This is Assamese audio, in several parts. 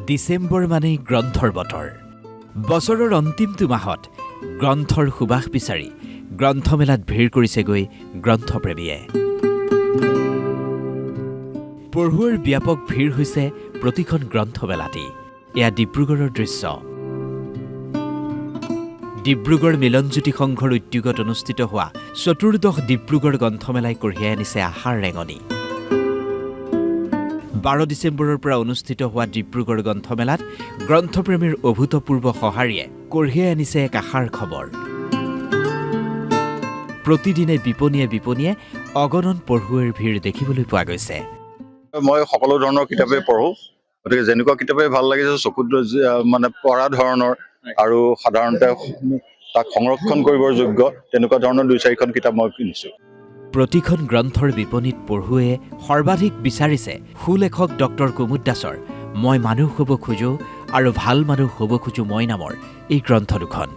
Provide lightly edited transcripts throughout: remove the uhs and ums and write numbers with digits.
ডিচেম্বৰ মানেই গ্ৰন্থৰ বতৰ। বছৰৰ অন্তিমটো মাহত গ্ৰন্থৰ সুবাস বিচাৰি গ্ৰন্থমেলাত ভিৰ কৰিছেগৈ গ্ৰন্থপ্ৰেমীয়ে। পঢ়ুৱৈৰ ব্যাপক ভিৰ হৈছে প্ৰতিখন গ্ৰন্থমেলাতেই। এয়া ডিব্ৰুগড়ৰ দৃশ্য। ডিব্ৰুগড় মিলনজ্যোতি সংঘৰ উদ্যোগত অনুষ্ঠিত হোৱা চতুৰ্দশ ডিব্ৰুগড় গ্ৰন্থমেলাই কঢ়িয়াই আনিছে আশাৰ ৰেঙনি। 12 ডিচেম্বৰৰ পৰা অনুষ্ঠিত হোৱা ডিব্ৰুগড় গ্ৰন্থমেলাত গ্ৰন্থপ্ৰেমীৰ অভূতপূৰ্ব সঁহাৰিয়ে কঢ়িয়াই আনিছে এক আশাৰ খবৰ। প্ৰতিদিনে বিপণীয়ে বিপণীয়ে অগণন পঢ়ুৱৈৰ ভিৰ দেখিবলৈ পোৱা গৈছে। মই সকলো ধৰণৰ কিতাপেই পঢ়োঁ, গতিকে যেনেকুৱা কিতাপেই ভাল লাগিছে চকুত মানে পঢ়া ধৰণৰ আৰু সাধাৰণতে তাক সংৰক্ষণ কৰিবৰ যোগ্য তেনেকুৱা ধৰণৰ 2-4খন কিতাপ মই কিনিছোঁ। প্ৰতিখন গ্ৰন্থৰ বিপণীত পঢ়ুৱৈয়ে সৰ্বাধিক বিচাৰিছে সুলেখক ডক্টৰ কুমুদ দাসৰ মই মানুহ হ'ব খোজো আৰু ভাল মানুহ হ'ব খোজো মই নামৰ এই গ্ৰন্থ দুখন।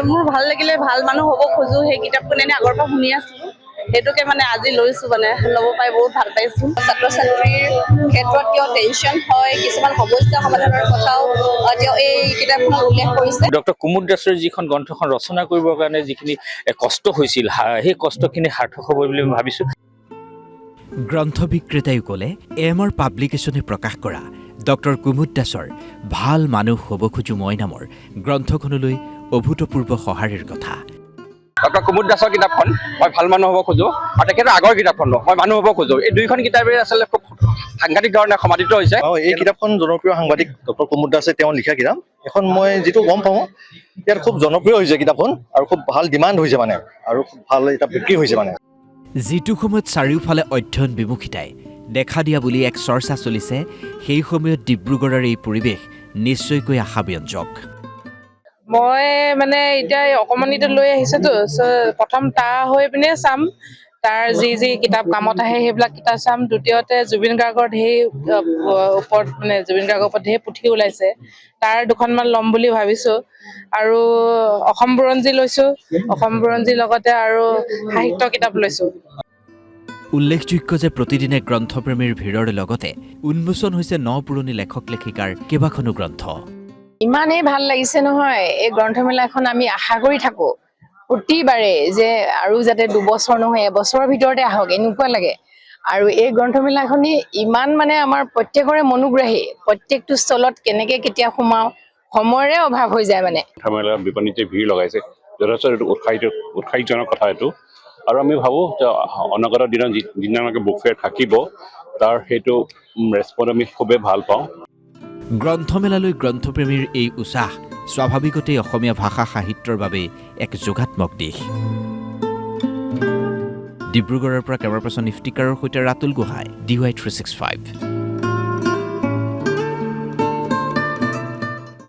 মোৰ ভাল লাগিলে, ভাল মানুহ হ'ব খোজো সেই কিতাপখন এনে আগৰ পৰা শুনি আছিলোঁ, সেইটোকে মানে আজি লৈছোঁ, মানে ল'ব পাই বহুত ভাল পাইছোঁ। ছাত্ৰ ছাত্ৰীৰ ক্ষেত্ৰত তেওঁ টেনশ্যন হয়, কিছুমান সমস্যা সমাধানৰ কথাও তেওঁ এই কিতাপখনত উল্লেখ কৰিছে। ডক্টৰ কুমুদ দাসৰ যিখন গ্ৰন্থখন ৰচনা কৰিবৰ কাৰণে যিখিনি কষ্ট হৈছিল, সেই কষ্টখিনি সাৰ্থক হ'ব বুলি মই ভাবিছোঁ। গ্ৰন্থ বিক্ৰেতায়ো ক'লে AMR পাব্লিকেশ্যনে প্ৰকাশ কৰা ডক্টৰ কুমুদ দাসৰ ভাল মানুহ হ'ব খোজো মই নামৰ গ্ৰন্থখনলৈ অভূতপূৰ্ব সঁহাৰিৰ কথা। ডক্টৰ কুমুদ দাসৰ কিতাপখন মই ভাল মানুহ হ'ব খোজো আৰু তেখেতৰ আগৰ কিতাপখন মই মানুহ হ'ব খোজো, এই দুইখন কিতাপেই আচলতে খুব সাংঘাতিক ধৰণে সমাদিত হৈছে। এই কিতাপখন জনপ্ৰিয় সাংবাদিক ডক্টৰ কুমুদ দাসে তেওঁ লিখা কিতাপ এখন। মই যিটো গম পাওঁ ইয়াত খুব জনপ্ৰিয় হৈছে কিতাপখন আৰু খুব ভাল ডিমাণ্ড হৈছে মানে, আৰু খুব ভাল এটা বিক্ৰী হৈছে মানে। যিটো সময়ত চাৰিওফালে অধ্যয়ন বিমুখিতাই দেখা দিয়া বুলি এক চৰ্চা চলিছে, সেই সময়ত ডিব্ৰুগড়ৰ এই পৰিৱেশ নিশ্চয়কৈ আশাব্যঞ্জক। মই মানে এতিয়া অকণমানিটো লৈ আহিছোঁতো, প্ৰথম তাৰ হৈ পিনে চাম, তাৰ যি কিতাপ কামত আহে সেইবিলাক কিতাপ চাম। দ্বিতীয়তে জুবিন গাৰ্গৰ ওপৰত মানে জুবিন গাৰ্গৰ ওপৰত ঢেৰ পুথি ওলাইছে, তাৰ 2খনমান ল'ম বুলি ভাবিছোঁ। আৰু অসম বুৰঞ্জী লৈছোঁ, অসম বুৰঞ্জীৰ লগতে আৰু সাহিত্য কিতাপ লৈছোঁ। উল্লেখযোগ্য যে প্ৰতিদিনে গ্ৰন্থপ্ৰেমীৰ ভিৰৰ লগতে উন্মোচন হৈছে পুৰণি লেখক লেখিকাৰ কেইবাখনো গ্ৰন্থ। ইমানেই ভাল লাগিছে নহয় এই গ্ৰন্থমেলাখন। আমি আশা কৰি থাকোঁ প্ৰতিবাৰে যে আৰু যাতে 2 বছৰ নহয় 1 বছৰৰ ভিতৰতে আহক, এনেকুৱা লাগে। আৰু এই গ্ৰন্থমেলাখনি ইমান মানে আমাৰ প্ৰত্যেকৰে মনোগ্ৰাহী, প্ৰত্যেকটো স্থলত কেনেকৈ কেতিয়া সোমাওঁ সময়ৰে অভাৱ হৈ যায় মানে। গ্ৰন্থমেলা বিপণীতে ভিৰ লগাইছে, যথেষ্ট উৎসাহজনক কথা এইটো। আৰু আমি ভাবোঁ যে অনাগত দিনত যিদিনালৈকে বুক ফেয়াৰ থাকিব তাৰ সেইটো ৰেচপন্স আমি খুবেই ভাল পাওঁ। গ্ৰন্থমেলালৈ গ্ৰন্থপ্ৰেমীৰ এই উৎসাহ স্বাভাৱিকতেই অসমীয়া ভাষা সাহিত্যৰ বাবে এক যোগাত্মক দিশ। ডিব্ৰুগড়ৰ পৰা কেমেৰা পাৰ্চন ইফতিকাৰৰ সৈতে ৰাতুল গোহাঁই, DY365।